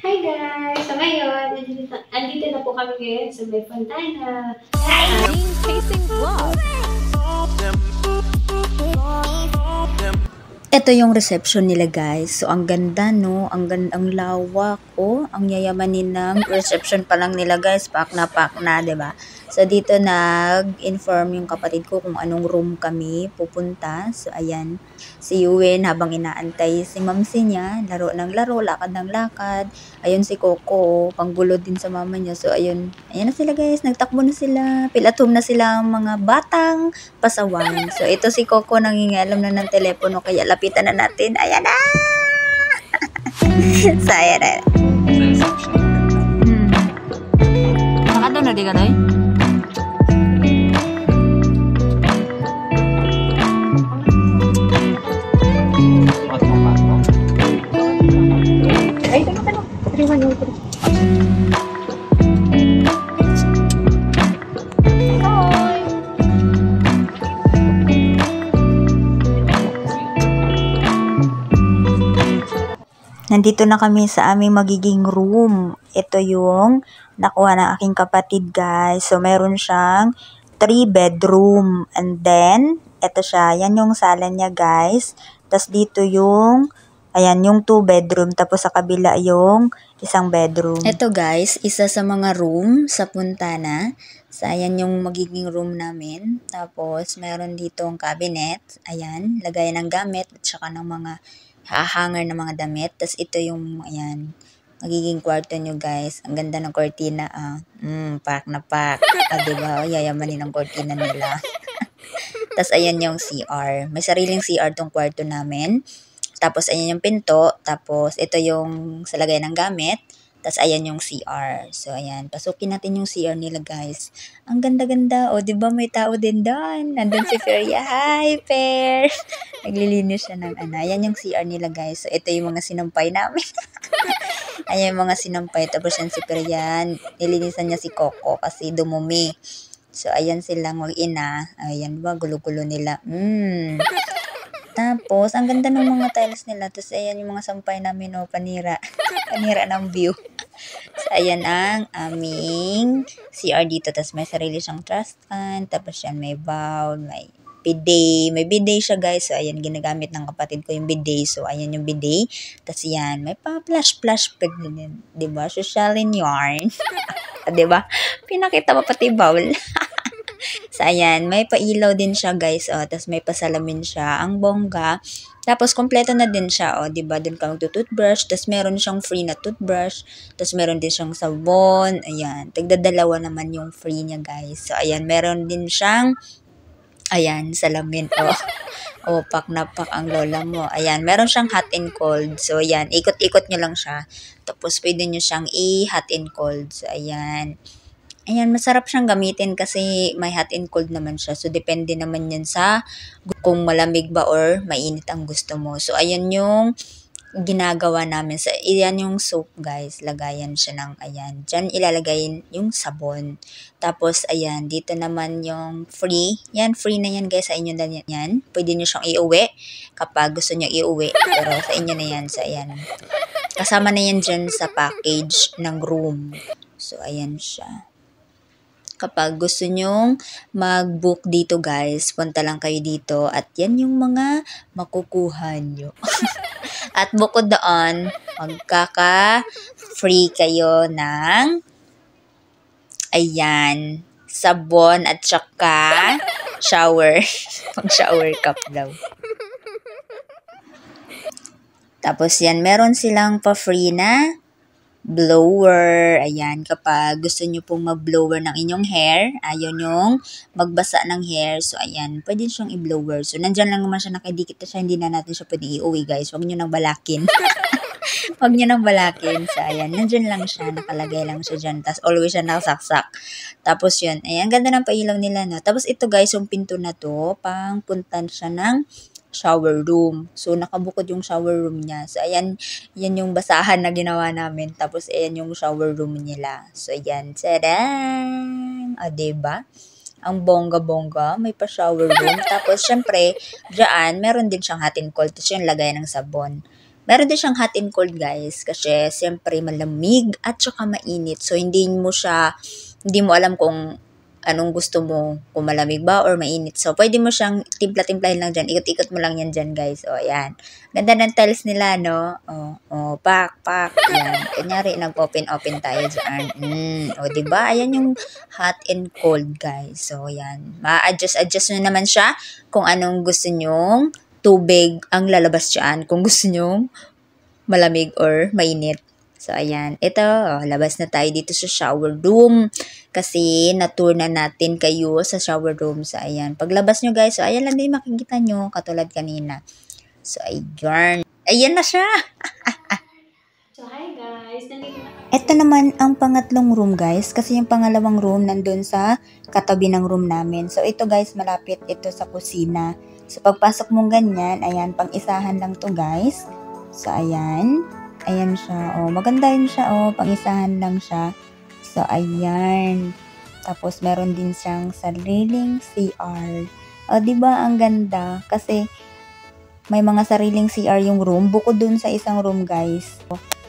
Hi guys! So ngayon, andito na po kami ngayon sa May Fontana. Hi! Jean Casing Vlog. Ito yung reception nila guys. So ang ganda no, ang lawak oh, ang yayamanin ng reception pa lang nila guys. Pak na, 'di ba? So dito nag-inform yung kapatid ko kung anong room kami pupunta. So ayan, si Yuwen habang inaantay si Mamsi niya, laro ng laro, lakad ng lakad. Ayun si Coco, panggulo din sa mama niya. So ayun, ayan na sila guys, nagtakbo na sila. Pilatom na sila ang mga batang pasawan. So ito si Coco nangingialam na ng telepono kaya lapitan na natin. Ayan na! So ayan na. Nakado na di ka tayo? Ay, tanong. 3-1-0-3. Nandito na kami sa aming magiging room. Ito yung nakuha ng aking kapatid guys. So meron siyang 3 bedroom. And then, ito siya. Yan yung sala niya guys. Tapos dito yung, ayan, yung 2 bedroom. Tapos sa kabila yung isang bedroom. Ito guys, isa sa mga room sa Fontana. So ayan yung magiging room namin. Tapos meron ditong cabinet. Ayan, lagayan ng gamit at saka ng mga hahanger ng mga damit. Tapos ito yung, ayan, magiging kwarto nyo guys. Ang ganda ng kortina, pak na pak. Diba? Yayamanin ang kortina nila. Tapos ayan yung CR. May sariling CR tong kwarto namin. Tapos ayan yung pinto. Tapos ito yung sa lagay ng gamit. Tapos ayan yung CR. So ayan, pasukin natin yung CR nila guys. Ang ganda-ganda. O diba may tao din doon. Nandun si Feria. Hi Per! Naglilinis siya ng ano. Ayan yung CR nila guys. So ito yung mga sinampay namin. Ayan yung mga sinampay. Tapos yan si Perian. Nilinisan niya si Coco kasi dumumi. So ayan silang mag-ina. Ayan ba, gulo-gulo nila. Tapos, ang ganda ng mga tiles nila. Tapos ayan yung mga sampay namin. O, panira. Panira ng view. So ayan ang aming CR dito. Tapos may sarili siyang trash can. Tapos yan may bowl. May bidet. May bidet siya guys. So ayan, ginagamit ng kapatid ko yung bidet. So ayan yung bidet. Tapos yan, may pa-flash-flash pad din. Diba? Social in yarn. Diba? Pinakita pa pati bowl. So ayan, may pailaw din siya guys. Oh, tapos may pasalamin siya. Ang bongga. Tapos kompleto na din siya. Oh, 'di ba? Doon ka magto-toothbrush. Tapos meron siyang free na toothbrush. Tapos meron din siyang sabon. Ayan, tigdadalawa naman yung free niya guys. So ayan, meron din siyang, ayan, salamin. Oh. Oh, pak na pak ang lola mo. Ayan, meron siyang hot and cold. So, ayan, ikot-ikot nyo lang siya. Tapos, pwede nyo siyang i-hot and cold. So, ayan. Ayan, masarap siyang gamitin kasi may hot and cold naman siya. So, depende naman yan sa kung malamig ba or mainit ang gusto mo. So, ayan yung ginagawa namin. So, ayan yung soap, guys. Lagayan siya ng, ayan. Diyan ilalagay yung sabon. Tapos, ayan, dito naman yung free. Yan, free na yan, guys. Sa inyo na yan. Pwede nyo siyang iuwi kapag gusto nyo iuwi. Pero sa inyo na yan. So, ayan. Kasama na yan dyan sa package ng room. So, ayan siya. Kapag gusto nyong mag-book dito guys, punta lang kayo dito at yan yung mga makukuha nyo. At bukod doon, magkaka-free kayo ng, ayan, sabon at saka shower. Pang-shower cup daw. Tapos yan, meron silang pa-free na blower. Ayan, kapag gusto nyo pong mag-blower ng inyong hair, ayaw nyong magbasa ng hair, so ayan, pwede siyang i-blower. So, nandyan lang naman siya, nakadikit na siya, hindi na natin siya pwede i-uwi, guys. Huwag nyo nang balakin. Huwag nyo nang balakin. So, ayan, nandyan lang siya, nakalagay lang siya dyan. Tapos, always siya nakasaksak. Tapos, yun, ayan, ganda ng pailaw nila, no? Tapos, ito, guys, yung pinto na to, pang puntan siya ng shower room. So, nakabukod yung shower room niya. So, ayan, yan yung basahan na ginawa namin. Tapos, ayan yung shower room nila. So, ayan. Tadaan! O, diba? Ang bongga-bongga. May pa-shower room. Tapos, syempre, dyan, meron din siyang hot and cold. Tapos, yung lagay ng sabon. Meron din siyang hot and cold guys kasi siyempre malamig at saka mainit. So hindi mo alam kung anong gusto mo, kung malamig ba or mainit. So pwede mo siyang timpla-timplahin lang dyan. Ikot-ikot mo lang yan dyan guys. O ayan. Ganda ng tiles nila no. Pak. Ayan. Kunyari nag-open tayo dyan. O diba? Ayan yung hot and cold guys. So ayan. Ma-adjust nyo naman siya kung anong gusto nyong tubig ang lalabas dyan kung gusto nyong malamig or mainit. So, ayan. Ito, labas na tayo dito sa shower room. Kasi, na-tour na natin kayo sa shower room. So, ayan. Paglabas nyo, guys. So, ayan lang din makikita nyo. Katulad kanina. So, ayan. Ayan na siya. So, hi guys. Nandito na kami. Ito naman ang pangatlong room, guys. Kasi yung pangalawang room nandun sa katabi ng room namin. So, ito, guys, malapit ito sa kusina. So, pagpasok mong ganyan, ayan, pang-isahan lang to guys. So, ayan. Ayan siya. Maganda yun siya. Pang-isahan lang siya. So, ayan. Tapos, meron din siyang sariling CR. Diba? Ang ganda. Kasi, may mga sariling CR yung room. Bukod dun sa isang room, guys.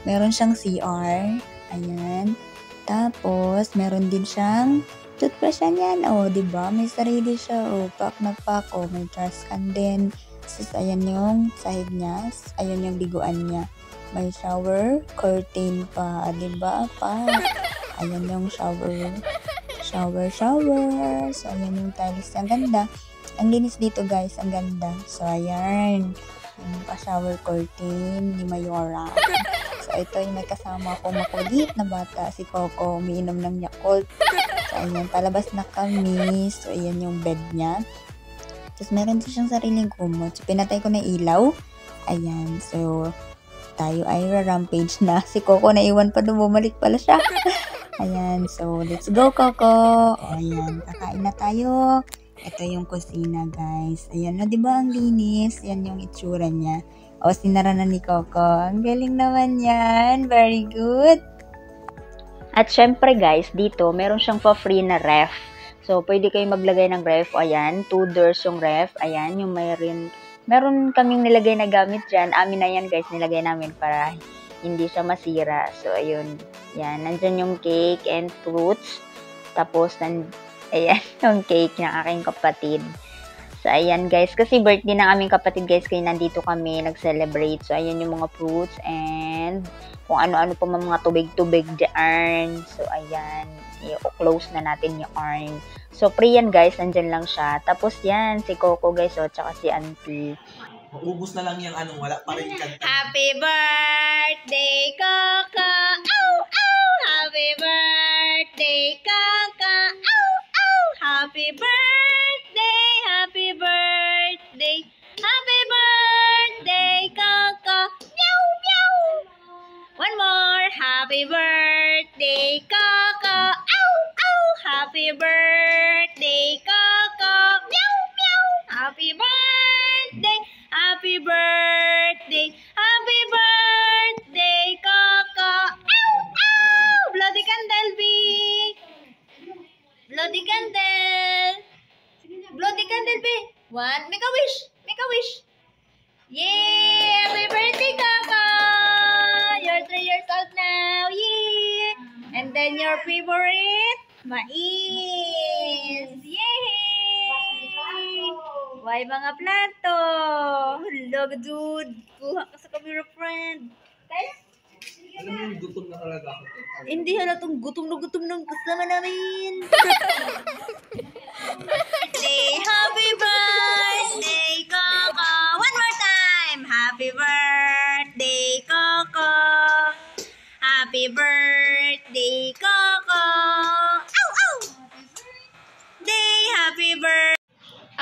Meron siyang CR. Ayan. Tapos, meron din siyang toothbrush yan. Diba? May sarili siya. Pak na pak. May trash can din. Tapos, ayan yung sahig niya. Ayan yung liguan niya. May shower curtain pa. Diba? Ayan yung shower. So, ayan yung tiles. Ang ganda. Ang linis dito, guys. Ang ganda. So, ayan. Yung pa-shower curtain ni Mayora. So, ito yung may kasama ko makulit na bata. Si Coco. Umiinom ng Yakult. So, ayan, palabas na kami. So, ayan yung bed niya. Tapos, meron din siyang sariling kumot. So, pinatay ko na ilaw. Ayan. So, tayo ay rampage na. Si Coco naiwan pa doon. Bumalik pala siya. Ayan. So, let's go, Coco. Ayan. Kakain na tayo. Ito yung kusina, guys. Ayan na, diba ang linis? Yan yung itsura niya. Sinara na ni Coco. Ang galing naman yan. Very good. At syempre guys, dito meron siyang pa-free na ref. So, pwede kayo maglagay ng ref. Ayan, 2 doors yung ref. Ayan, yung meron kaming nilagay na gamit dyan. Amin na yan guys, nilagay namin para hindi siya masira. So, ayun. Yan, nandyan yung cake and fruits. Tapos, ayan, yung cake ng aking kapatid. So, ayan guys. Kasi birthday ng aming kapatid guys. Kaya nandito kami nag-celebrate. So, ayan yung mga fruits and kung ano-ano pa mga tubig-tubig dyan. So, ayan. I-close na natin yung arm. So, free yan guys. Nandyan lang siya. Tapos yan, si Coco guys. Tsaka si Auntie. Maubos na lang yung wala pa rin kanta. Happy birthday, Coco! Ow! Ow! Happy birthday, Coco! Ow! Ow! Happy birthday! Happy birthday! Happy birthday, Coco! Meow! Meow! One more! Happy birthday, Coco! Ow! Ow! Happy birthday, Coco! Meow! Meow! Happy birthday! Happy birthday! Happy birthday, Coco! Ow! Ow! Bloody candle, B! Bloody candle! Bloody candle, B! One, make a wish! Make a wish! Yay! Happy birthday, Coco! You're 3 years old now! Yay! And then your favorite? Mais! Yay! Why mga plato? Hello, dude. Kuha ka sa camera, friend. Alam mo yung gutom na talaga ako. Hindi halatong gutom ng kasama namin. Happy birthday, Coco. One more time. Happy birthday, Coco. Happy birthday, Coco. Ow, ow. Happy birthday.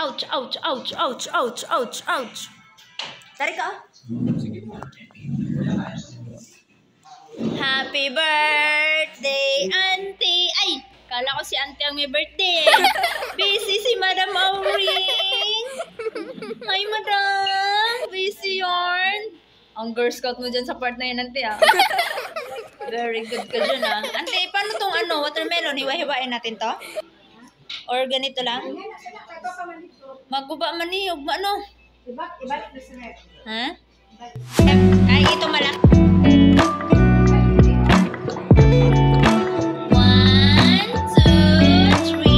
Ouch, ouch, ouch, ouch, ouch, ouch, ouch. Tarik ka. Happy birthday, Auntie. Ay, kala ko si Auntie ang may birthday. Busy si Madam Auring. Hi, Madam. Busy yarn. Ang Girl Scout mo dyan sa part na yun, Auntie, ah. Very good ka dyan, ah. Auntie, paano tong watermelon? Hiwa-hiwain natin to? Or ganito lang? Maguba man ni, ano? Ha? Ay, dito malaki. 1, 2, 3.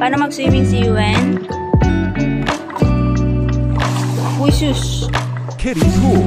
Paano mag-swimming si Yuen? Uy, sus! Kiddie Pool.